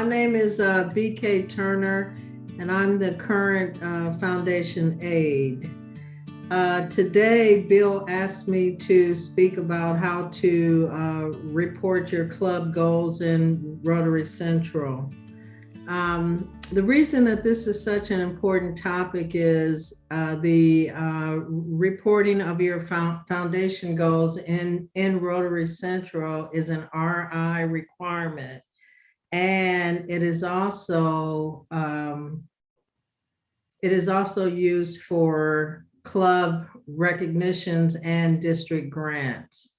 My name is BK Turner, and I'm the current foundation aide. Today, Bill asked me to speak about how to report your club goals in Rotary Central. The reason that this is such an important topic is the reporting of your foundation goals in Rotary Central is an RI requirement. And it is also used for club recognitions and district grants.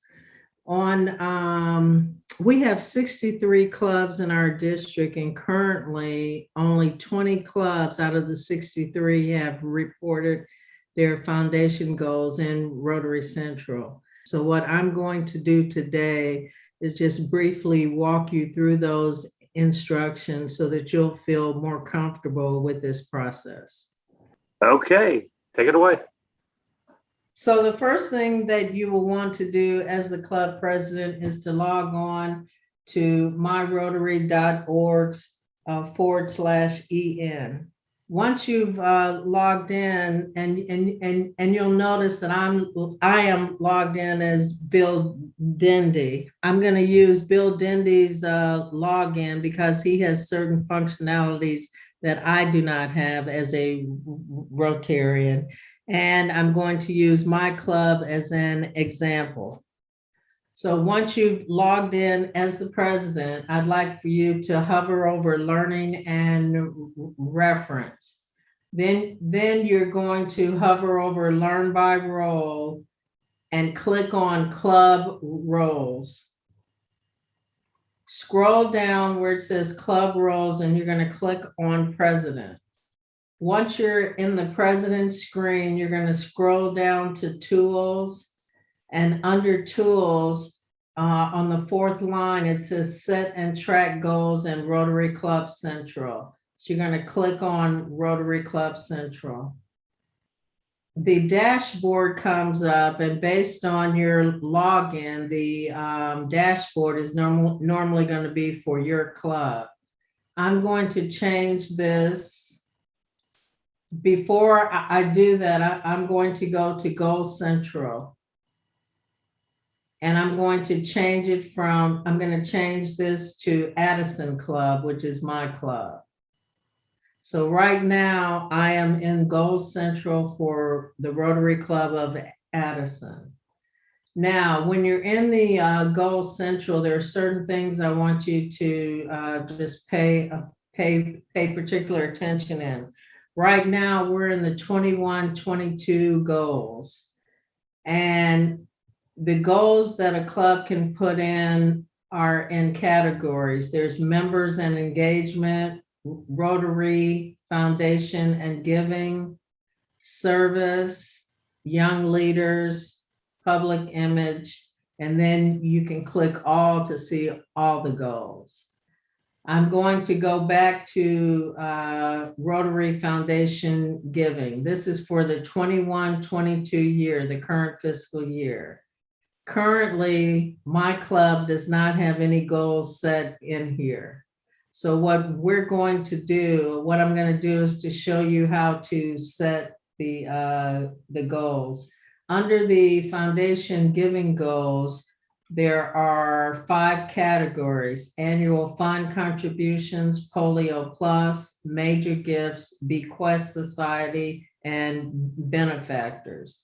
We have 63 clubs in our district, and currently only 20 clubs out of the 63 have reported their foundation goals in Rotary Central. So what I'm going to do today is just briefly walk you through those instructions so that you'll feel more comfortable with this process. Okay, take it away. So the first thing that you will want to do as the club president is to log on to myrotary.org/en. Once you've logged in, and you'll notice that I am logged in as Bill Dindy. I'm going to use Bill Dindy's login because he has certain functionalities that I do not have as a Rotarian. And I'm going to use my club as an example. So once you've logged in as the president, I'd like for you to hover over learning and reference. Then you're going to hover over learn by role and click on club roles. Scroll down where it says club roles and you're going to click on president. Once you're in the president screen, you're going to scroll down to tools. And under tools, on the fourth line, it says set and track goals in Rotary Club Central. So you're going to click on Rotary Club Central. The dashboard comes up, and based on your login, the dashboard is normally going to be for your club. I'm going to change this. Before I do that, I'm going to go to Goal Central. And I'm going to change it I'm going to change this to Addison Club, which is my club. So right now I am in Goal Central for the Rotary Club of Addison. Now, when you're in the Goal Central, there are certain things I want you to just pay particular attention in. Right now, we're in the 21-22 goals. And the goals that a club can put in are in categories. There's members and engagement, Rotary, foundation and giving, service, young leaders, public image, and then you can click all to see all the goals. I'm going to go back to Rotary Foundation Giving. This is for the 21-22 year, the current fiscal year. Currently, my club does not have any goals set in here. So what I'm going to do is to show you how to set the goals. Under the foundation giving goals, there are 5 categories: annual fund contributions, Polio Plus, major gifts, bequest society, and benefactors.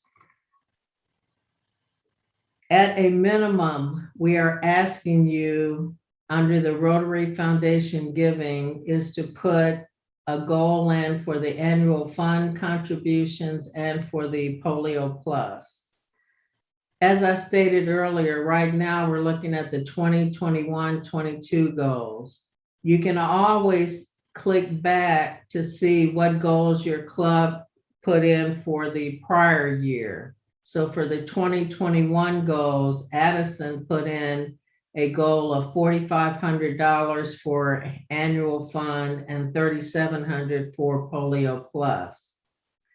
At a minimum, we are asking you under the Rotary Foundation Giving is to put a goal in for the annual fund contributions and for the Polio Plus. As I stated earlier, right now we're looking at the 2021-22 goals. You can always click back to see what goals your club put in for the prior year. So for the 2021 goals, Addison put in a goal of $4,500 for annual fund and $3,700 for Polio Plus.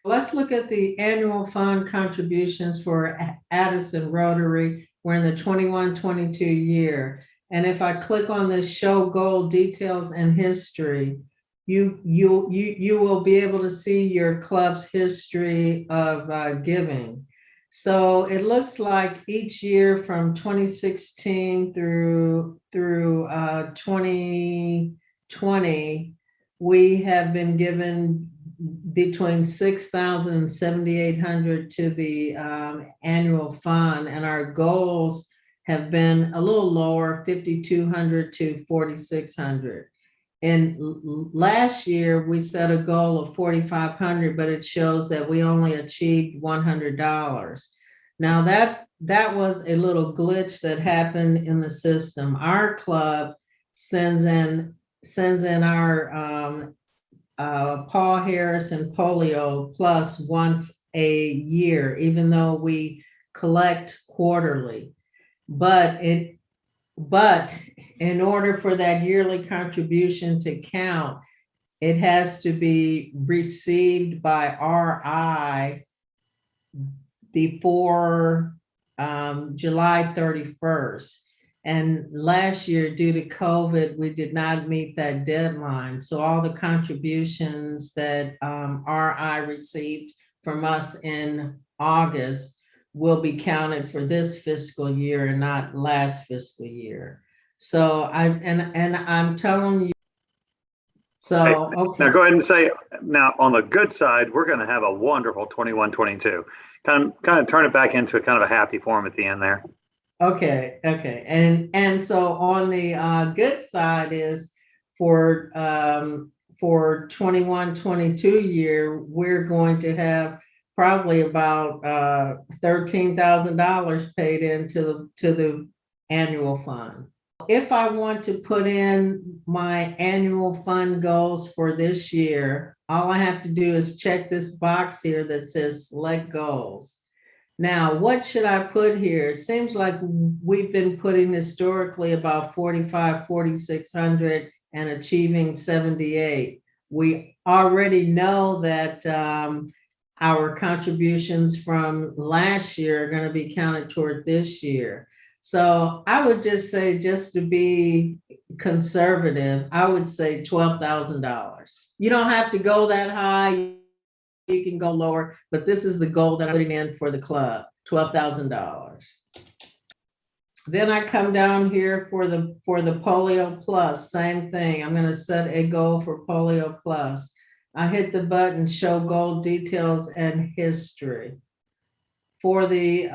Let's look at the annual fund contributions for Addison Rotary. We're in the 21-22 year. And if I click on this show goal details and history, you will be able to see your club's history of giving. So it looks like each year from 2016 through 2020, we have been given between 6,000 and 7,800 to the annual fund, and our goals have been a little lower, 5,200 to 4,600. And last year we set a goal of 4,500, but it shows that we only achieved $100. Now that was a little glitch that happened in the system. Our club sends in our Paul Harris and Polio Plus once a year, even though we collect quarterly. But in order for that yearly contribution to count, it has to be received by RI before July 31st. And last year, due to COVID, we did not meet that deadline. So all the contributions that RI received from us in August will be counted for this fiscal year and not last fiscal year. So I'm telling you. So, okay. Now go ahead and say, now on the good side, we're going to have a wonderful 21-22. Kind of turn it back into kind of a happy form at the end there. Okay. And so on the good side is for 21-22 year, we're going to have probably about $13,000 paid into the annual fund. If I want to put in my annual fund goals for this year, all I have to do is check this box here that says select goals. Now, what should I put here? It seems like we've been putting historically about 45, 4,600 and achieving 78. We already know that our contributions from last year are going to be counted toward this year. So I would just say, just to be conservative, I would say $12,000. You don't have to go that high. You can go lower, but this is the goal that I'm putting in for the club, $12,000. Then I come down here for the Polio Plus, same thing. I'm going to set a goal for Polio Plus. I hit the button, show goal details and history. For the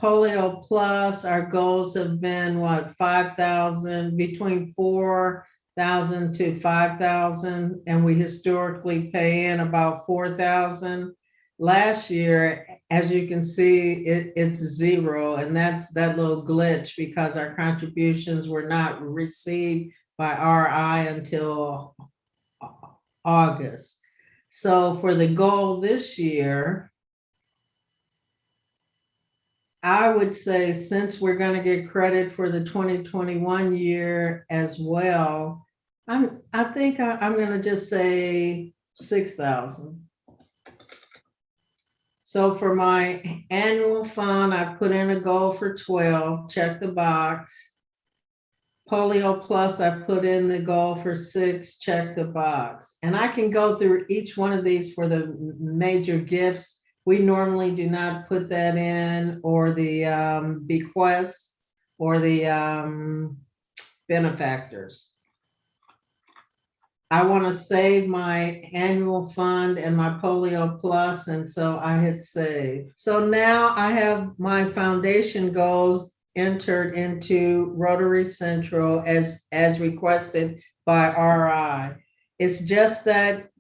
Polio Plus, our goals have been what, 5,000, between 4,000 to 5,000, and we historically pay in about 4,000. Last year, as you can see, it's zero, and that's that little glitch because our contributions were not received by RI until August. So for the goal this year, I would say, since we're going to get credit for the 2021 year as well, I think I'm going to just say 6,000. So for my annual fund, I put in a goal for 12, check the box. Polio Plus, I put in the goal for 6, check the box. And I can go through each one of these for the major gifts. We normally do not put that in, or the bequests, or the benefactors. I want to save my annual fund and my Polio Plus, and so I hit save. So now I have my foundation goals entered into Rotary Central as requested by RI. It's just that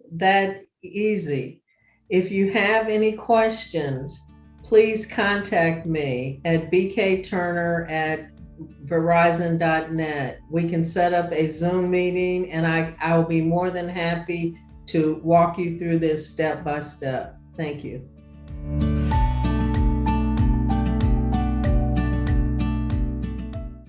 easy. If you have any questions, please contact me at bkturner@verizon.net. We can set up a Zoom meeting, and I will be more than happy to walk you through this step by step. Thank you.